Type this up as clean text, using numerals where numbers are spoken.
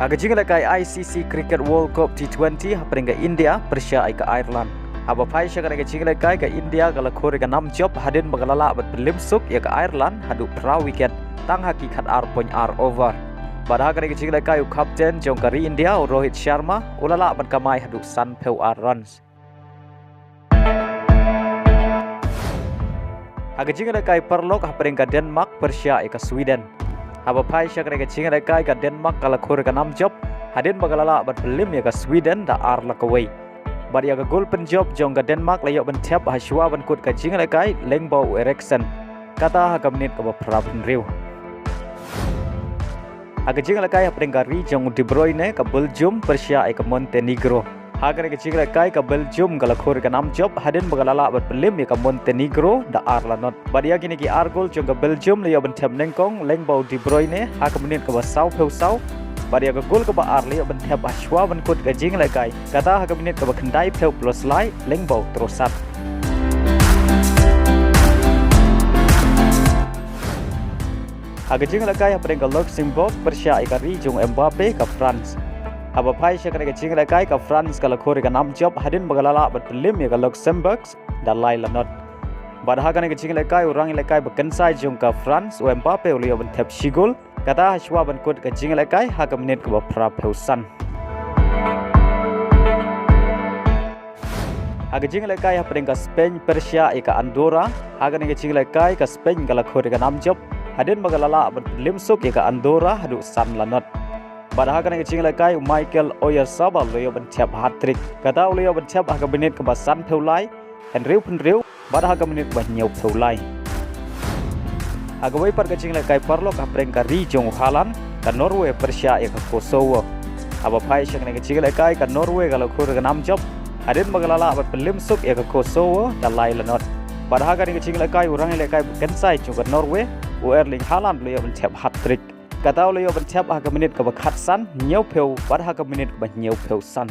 Aga jinglakai ICC Cricket World Cup T20 haperingga India Persia ika Ireland. Aba pai syakara ga jinglakai ga India gala khore ga 6 job hadin bagalala bat belim suk ya ga Ireland hadu pra wicket tang haki khat ar point ar over. Pada ga jinglakai u captain jongkari India Rohit Sharma ulala bat kamai hadu san peu ar runs. Aga jinglakai perlok haperingga Denmark Persia ika Sweden. Aba pai syakara ga jinglakai ga Denmark gala khore ga 6 job hadin bagalala bat belim ya ga Sweden da ar lakaway. Bari aga gol penjob jong ga Denmark layok ben tap haswa ben kut ka jinglakai lengbau erection kata ha menit ka praben riu. Aga jinglakai haperingga ri jong Debruyne ka Belgium Persia ika Montenegro. Hagar ga jinglakai ka Belgium gala khore ga 6 job hadin bagalala bat belim ya ka Montenegro da ar lanot. Bari agi ni ki ar gol jong ga Belgium layok ben tap lengkong lengbau Debruyne ha menit ka sau peu sau. Bari aga gol ka ba ar layok ben tap haswa ben kut ka jinglakai kata ha menit ka kendai peu plus lai lengbau terusat. Aga jinglakai haperingga Luxembourg Persia ika ri jong Mbappe ka France. Aba pai syakara ga jinglakai ka France kala khore ga 6 job hadin bagalala bat belim ya ga Luxembourg da lai lanot. Bad ha ga jinglakai orang ilakai bekensai jong ka France u Mbappe uliyo ben tap shigol kata haswa ben kut ka jinglakai ha ka menit ka pra peusan. Aga jinglakai haperingga Spain Persia ika Andorra. Haga jinglakai ka Spain kala khore ga 6 job hadin bagalala bat belim suk ya ga Andorra hadu san lanot. Pada hakan yang jinglakai Michael Oyarzabal uliyo ben tap Hattrick kata uliyo ben tap haga menit ke basan peulai Henry penriu pada haga menit bah nyau peulai. Haga wei par jinglakai parlok haperingga ri jong Haaland ka Norway Persia ya ka Kosovo. Aba pai syakna jinglakai ka Norway kalau khore ga 6 job hadin bagalala bat belim suk ya ka Kosovo da lai lanot. Pada hakan yang jinglakai orang ilakai bekensai jong ka Norway Erling Haaland uliyo ben tap Hattrick. Kata uliyo ben tap haga menit ka bakhat san nyau peu pada haga menit ka nyau peu san.